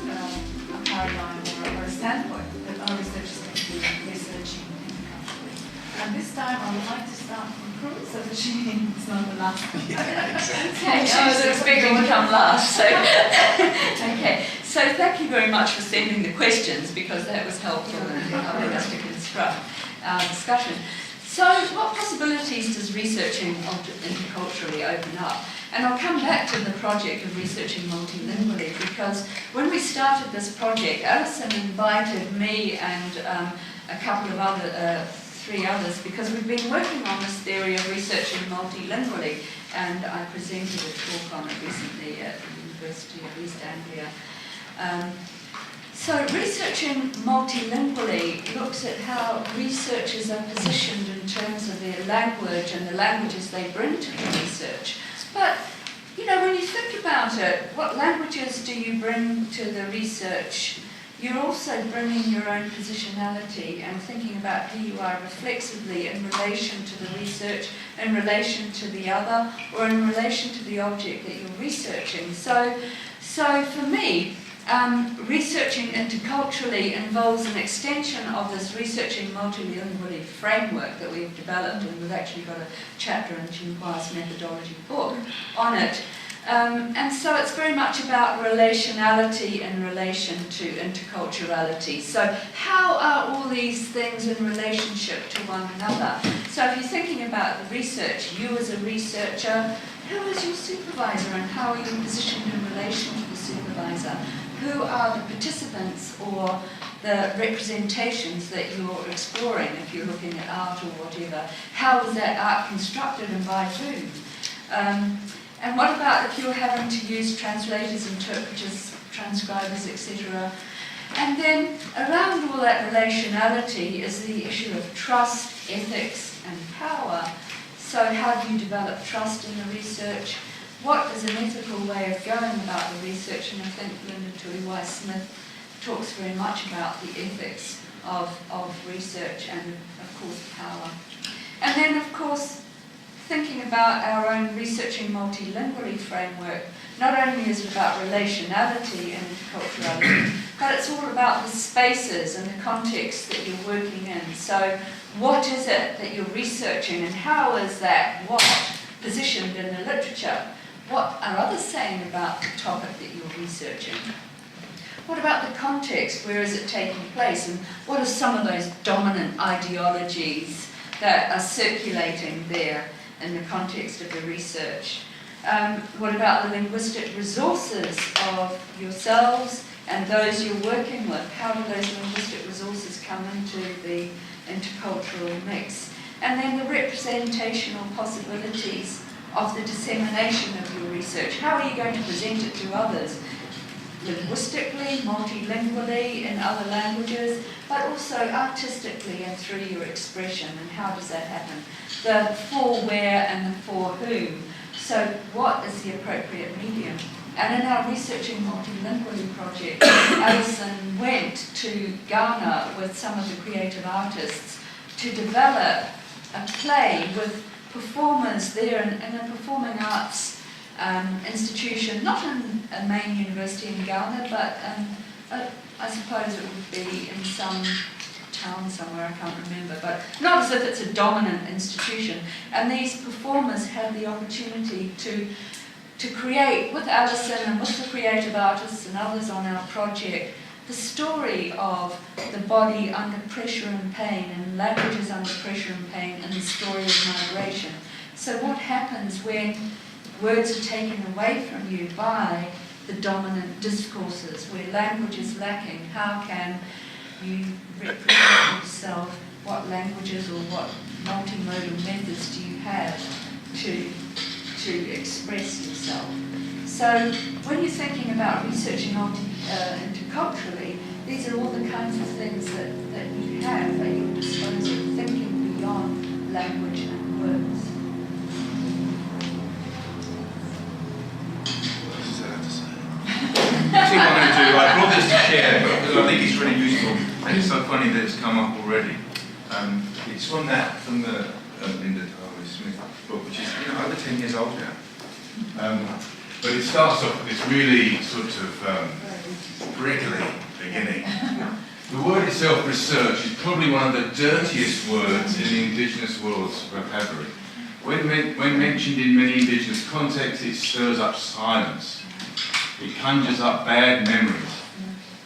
a paradigm or a standpoint that our researchers can be researching interculturally. And this time I would like to start from Prue so that it's not the last one. Yeah, exactly. Okay, I was expecting to come last. So. Okay, so thank you very much for sending the questions because that was helpful in helping us to construct our discussion. So what possibilities does researching interculturally open up? And I'll come back to the project of researching multilingually because when we started this project, Alison invited me and a couple of other, three others, because we've been working on this theory of researching multilingually, and I presented a talk on it recently at the University of East Anglia. So researching multilingually looks at how researchers are positioned in terms of their language and the languages they bring to the research. But, you know, when you think about it, what languages do you bring to the research? You're also bringing your own positionality and thinking about who you are reflexively in relation to the research, in relation to the other, or in relation to the object that you're researching. So for me, researching interculturally involves an extension of this researching multilingually framework that we've developed, and we've actually got a chapter in Jinhua's methodology book on it. And so it's very much about relationality in relation to interculturality. So how are all these things in relationship to one another? So if you're thinking about the research, you as a researcher, who is your supervisor and how are you positioned in relation to the supervisor? Who are the participants or the representations that you're exploring if you're looking at art or whatever? How is that art constructed and by whom? And what about if you're having to use translators, interpreters, transcribers, etc.? And then around all that relationality is the issue of trust, ethics, and power. So how do you develop trust in the research? What is an ethical way of going about the research? And I think Linda Tui-Weiss-Smith talks very much about the ethics of research and, of course, power. And then, of course, thinking about our own researching multilingually framework, not only is it about relationality and interculturality, but it's all about the spaces and the context that you're working in. So what is it that you're researching and how is that what positioned in the literature? What are others saying about the topic that you're researching? What about the context? Where is it taking place? And what are some of those dominant ideologies that are circulating there in the context of the research? What about the linguistic resources of yourselves and those you're working with? How do those linguistic resources come into the intercultural mix? And then the representational possibilities of the dissemination of your research. How are you going to present it to others? Linguistically, multilingually, in other languages, but also artistically and through your expression. And how does that happen? The for where and the for whom. So what is the appropriate medium? And in our Researching Multilingually project, Alison went to Ghana with some of the creative artists to develop a play with performers there in a performing arts institution, not in a main university in Ghana, but I suppose it would be in some town somewhere, I can't remember, but not as if it's a dominant institution. And these performers had the opportunity to create, with Alison and with the creative artists and others on our project, the story of the body under pressure and pain and languages under pressure and pain and the story of migration. So what happens when words are taken away from you by the dominant discourses, where language is lacking? How can you represent yourself? What languages or what multimodal methods do you have to express yourself? So when you're thinking about researching interculturally, these are all the kinds of things that you have at your disposal, thinking beyond language and words. What does that have to say? Actually, what I'm going to do, I brought this to share because I think it's really useful, and it's so funny that it's come up already. It's from the Linda Tui-Weiss-Smith book, which is over 10 years old now. But it starts off with this really sort of prickly beginning. The word itself, research, is probably one of the dirtiest words in the indigenous world's vocabulary. When mentioned in many indigenous contexts, it stirs up silence. It conjures up bad memories.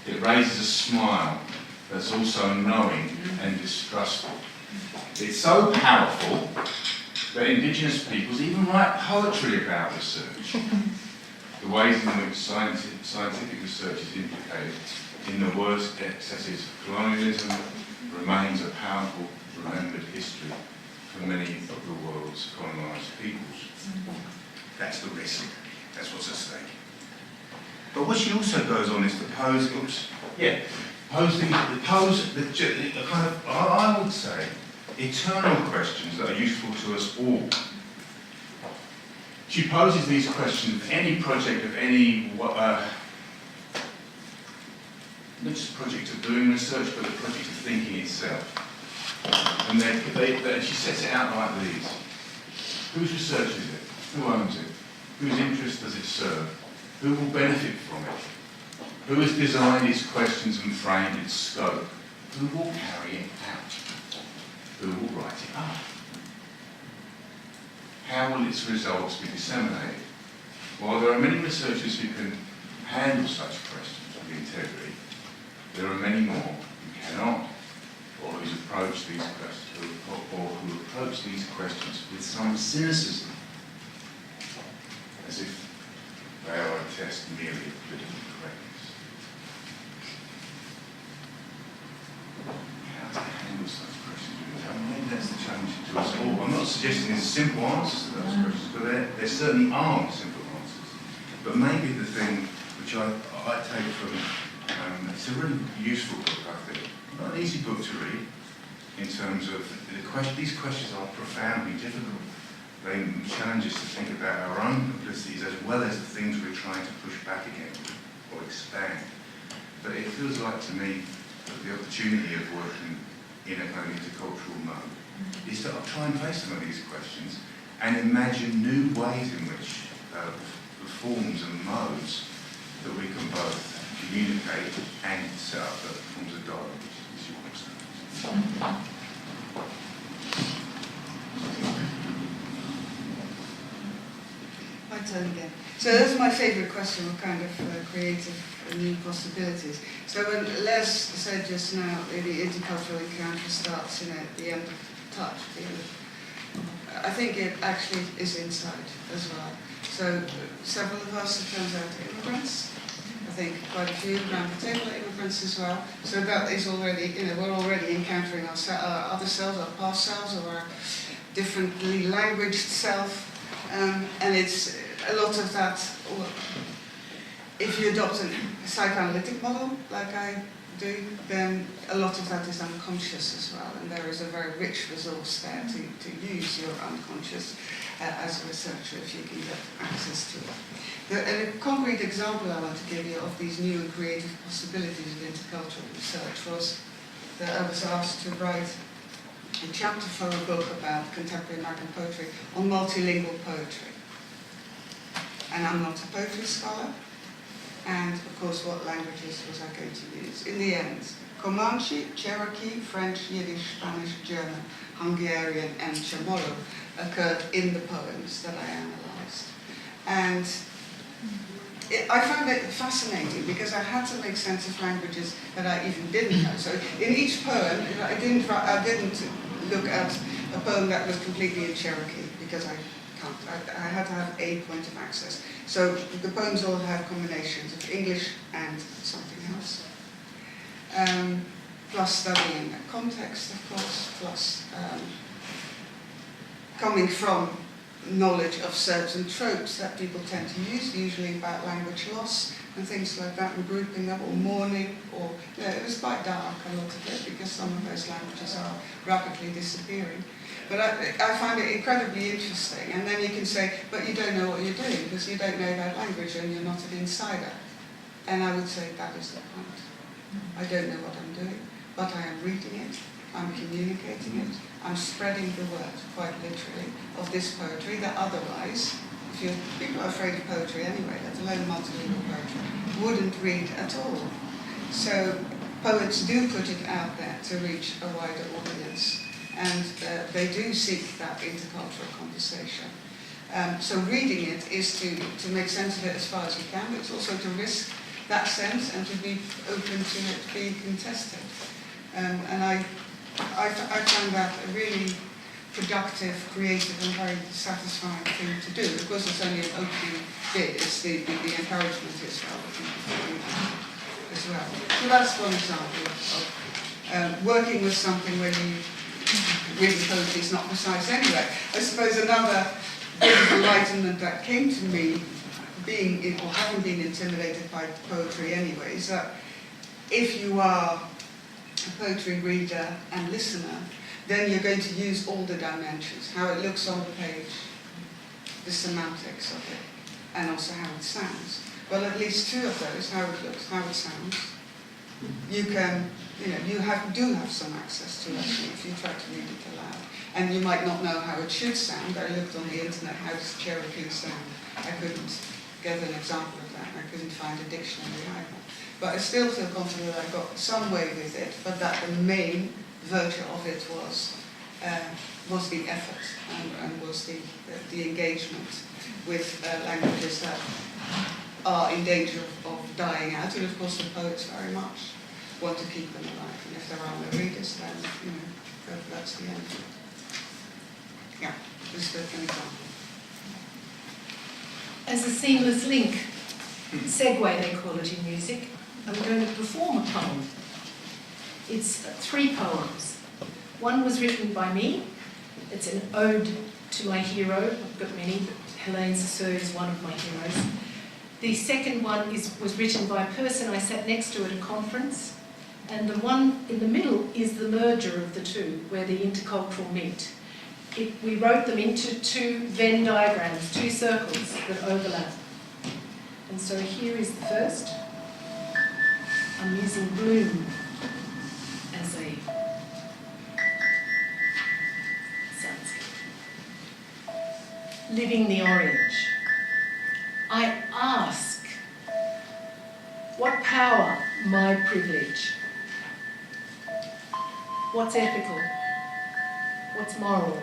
It raises a smile that's also knowing and distrustful. It's so powerful that indigenous peoples even write poetry about research. The ways in which scientific research is implicated in the worst excesses of colonialism remains a powerful, remembered history for many of the world's colonised peoples. That's the risk. That's what's at stake. But what she also goes on is to pose the kind of, I would say, eternal questions that are useful to us all. She poses these questions of any project, of any, not just the project of doing research, but the project of thinking itself. And she sets it out like these. Whose research is it? Who owns it? Whose interest does it serve? Who will benefit from it? Who has designed its questions and framed its scope? Who will carry it out? Who will write it up? How will its results be disseminated? While there are many researchers who can handle such questions with integrity, there are many more who cannot, or who approach these questions with some cynicism, as if they are a test merely of political correctness. How to handle such questions? Maybe that's the challenge to us all. I'm not suggesting there's simple answers to those questions, but there certainly aren't simple answers. But maybe the thing which I take from, it's a really useful book, I think. Not an easy book to read, in terms of these questions are profoundly difficult. They challenge us to think about our own complicities as well as the things we're trying to push back against or expand. But it feels like to me that the opportunity of working in an intercultural mode is to try and face some of these questions and imagine new ways in which the forms and modes that we can both communicate and set up the forms of dialogue, which you want to say. My turn again. So that's my favourite question, what kind of creative new possibilities. So when Les said just now, the intercultural encounter starts at the end of touch. I think it actually is inside as well. So several of us, it turns out, are immigrants. I think quite a few around the table are immigrants as well. So that is already, we're already encountering our other selves, our past selves, or our differently languaged self. And it's a lot of that, if you adopt a psychoanalytic model like I do, then a lot of that is unconscious as well. And there is a very rich resource there to use your unconscious as a researcher if you can get access to it. And a concrete example I want to give you of these new and creative possibilities of intercultural research was that I was asked to write a chapter for a book about contemporary American poetry on multilingual poetry. And I'm not a poetry scholar, and of course what languages was I going to use? In the end, Comanche, Cherokee, French, Yiddish, Spanish, German, Hungarian and Chamorro occurred in the poems that I analysed. And I found it fascinating because I had to make sense of languages that I even didn't know. So in each poem, I didn't look at a poem that was completely in Cherokee because I can't. I had to have a point of access. So the poems all have combinations of English and something else. Plus studying the context, of course, plus coming from knowledge of verbs and tropes that people tend to use, usually about language loss and things like that, and grouping them, or mourning, or it was quite dark, a lot of it, because some of those languages are rapidly disappearing. But I find it incredibly interesting, and then you can say, but you don't know what you're doing, because you don't know that language and you're not an insider. And I would say that is the point. I don't know what I'm doing, but I am reading it, I'm communicating it, I'm spreading the word, quite literally, of this poetry that otherwise people are afraid of poetry anyway, let alone multilingual poetry, wouldn't read at all. So poets do put it out there to reach a wider audience, and they do seek that intercultural conversation. So reading it is to make sense of it as far as you can, but it's also to risk that sense and to be open to it being contested. And I find that a really productive, creative and very satisfying thing to do. Of course, it's only an opening bit, it's the encouragement as well that people do as well. So that's one example of working with something where you reading poetry is not precise anyway. I suppose another bit of enlightenment that came to me, having been intimidated by poetry anyway, is that if you are a poetry reader and listener, then you're going to use all the dimensions, how it looks on the page, the semantics of it, and also how it sounds. Well, at least two of those, how it looks, how it sounds, you can, you do have some access to actually if you try to read it aloud. And you might not know how it should sound. I looked on the internet, how does Cherokee sound? I couldn't get an example of that. I couldn't find a dictionary either. But I still feel confident that I got some way with it, but that the main virtue of it was the effort and was the engagement with languages that are in danger of dying out. And of course the poets very much want to keep them alive. And if there are no readers, then that's the end. Yeah, just an example. As a seamless link, segue they call it in music, I'm going to perform a poem. It's 3 poems. One was written by me. It's an ode to my hero. I've got many, but Helene Saussure is one of my heroes. The second one was written by a person I sat next to at a conference, and the one in the middle is the merger of the two, where the intercultural meet. We wrote them into 2 Venn diagrams, 2 circles that overlap. And so here is the first. I'm using bloom as a soundscape. Living the orange. I ask, what power, my privilege? What's ethical? What's moral?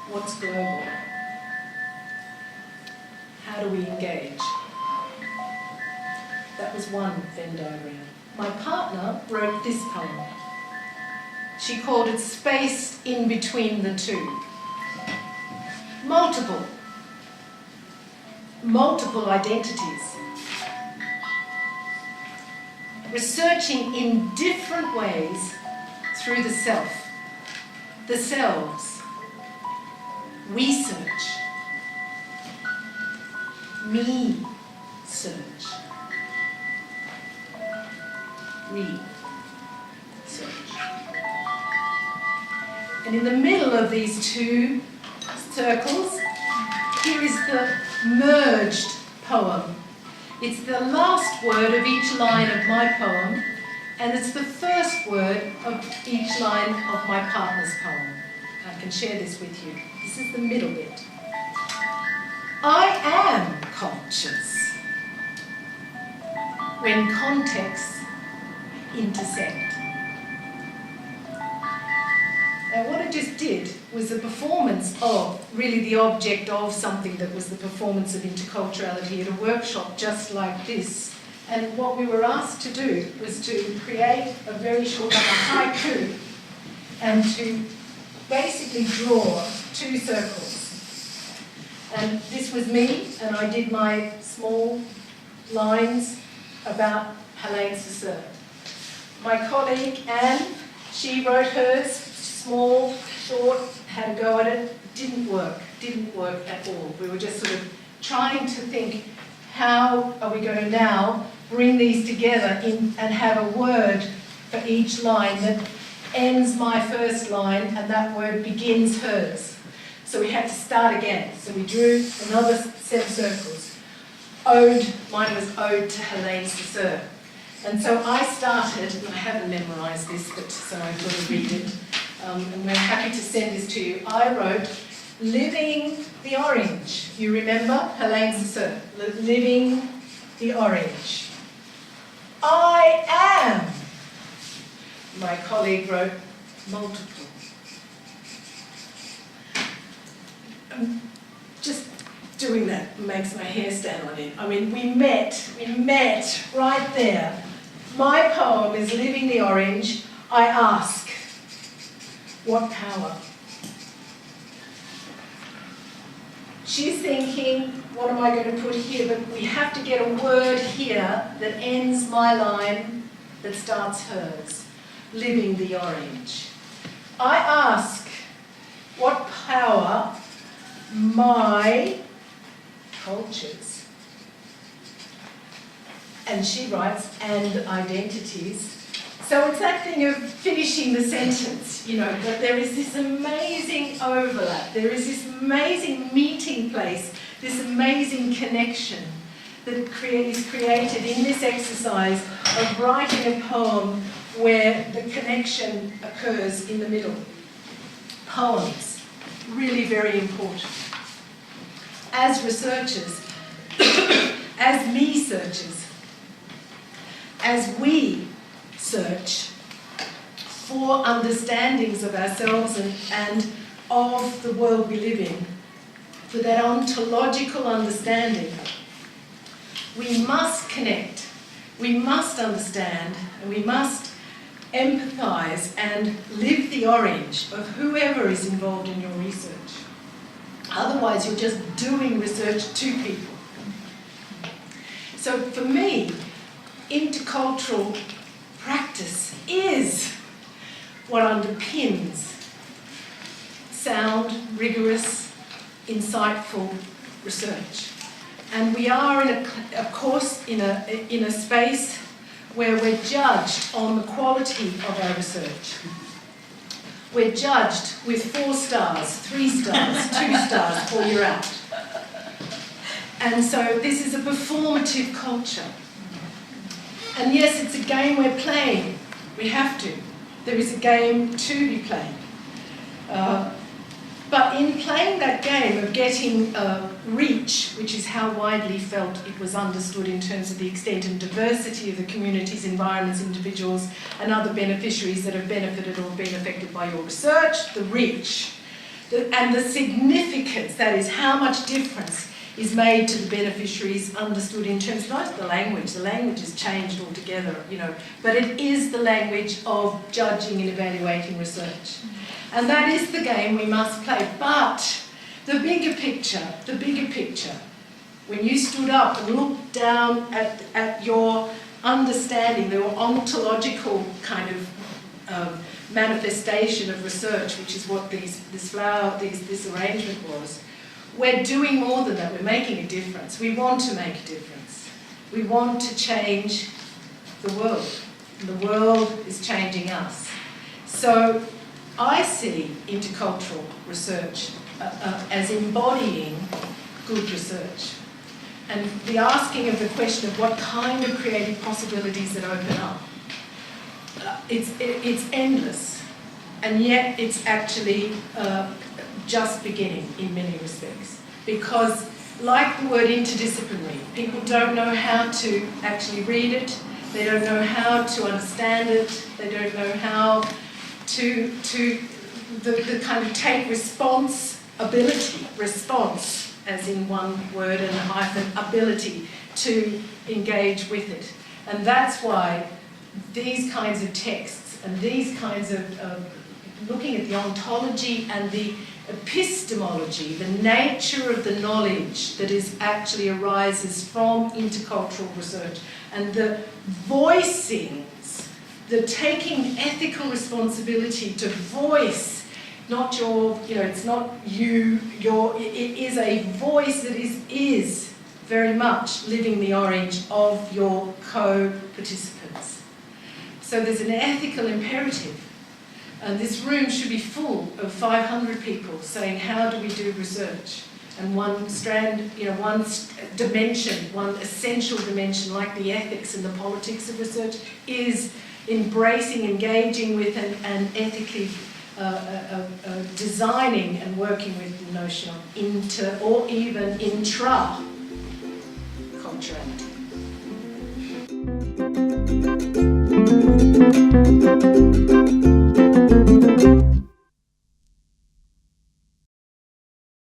What's global? How do we engage? That was one Venn diagram. My partner wrote this poem. She called it Space in Between the Two. Multiple identities. Researching in different ways through the self. The selves. We search. Me search. Research. And in the middle of these 2 circles, here is the merged poem. It's the last word of each line of my poem, and it's the first word of each line of my partner's poem. I can share this with you. This is the middle bit. I am conscious when contexts intersect. Now what I just did was a performance of really the object of something that was the performance of interculturality at a workshop just like this. And what we were asked to do was to create a very short, like a haiku, and to basically draw 2 circles. And this was me, and I did my small lines about Helene Saussure. My colleague Anne, she wrote hers, small, short, had a go at it. Didn't work at all. We were just sort of trying to think, how are we going to now bring these together and have a word for each line that ends my first line and that word begins hers. So we had to start again. So we drew another set of circles. Ode, mine was Ode to Helene Saussure. And so I started, and I haven't memorised this, but so I've got to read it. And we're happy to send this to you. I wrote, Living the orange. You remember? Helene Césaire. Living the orange. I am. My colleague wrote multiple. Just doing that makes my hair stand on end. I mean, we met right there. My poem is Living the Orange. I ask, what power? She's thinking, what am I going to put here? But we have to get a word here that ends my line, that starts hers. Living the orange. I ask, what power my cultures, and she writes, and identities. So it's that thing of finishing the sentence, you know, but there is this amazing overlap, there is this amazing meeting place, this amazing connection that is created in this exercise of writing a poem where the connection occurs in the middle. Poems, really very important. As researchers, as me searchers, as we search for understandings of ourselves and of the world we live in, for that ontological understanding, we must connect, we must understand, and we must empathise and live the orange of whoever is involved in your research. Otherwise, you're just doing research to people. So for me, intercultural practice is what underpins sound, rigorous, insightful research. And we are, of course, in a space where we're judged on the quality of our research. We're judged with 4 stars, 3 stars, 2 stars before you're out. And so this is a performative culture. And yes, it's a game we're playing. We have to. There is a game to be played. But in playing that game of getting reach, which is how widely felt it was understood in terms of the extent and diversity of the communities, environments, individuals, and other beneficiaries that have benefited or been affected by your research, the reach, and the significance, that is how much difference is made to the beneficiaries understood in terms of not the language has changed altogether, you know, but it is the language of judging and evaluating research. And that is the game we must play. But the bigger picture, when you stood up and looked down at your understanding, your ontological kind of manifestation of research, which is what this arrangement was, we're doing more than that. We're making a difference. We want to make a difference. We want to change the world. And the world is changing us. So I see intercultural research as embodying good research. And the asking of the question of what kind of creative possibilities that open up, it's endless. And yet it's actually just beginning in many respects. Because like the word interdisciplinary, people don't know how to actually read it, they don't know how to understand it, they don't know how to the kind of take response as in one word and a hyphen, ability to engage with it. And that's why these kinds of texts and these kinds of looking at the ontology and the epistemology, the nature of the knowledge that is actually arises from intercultural research, and the voicings, the taking ethical responsibility to voice, not your, you know, it's not you, it is a voice that is very much living the orange of your co-participants. So there's an ethical imperative. And this room should be full of 500 people saying, how do we do research? And one strand, you know, one dimension, one essential dimension, like the ethics and the politics of research, is embracing, engaging with, and ethically designing and working with the notion of inter or even intra-culturality.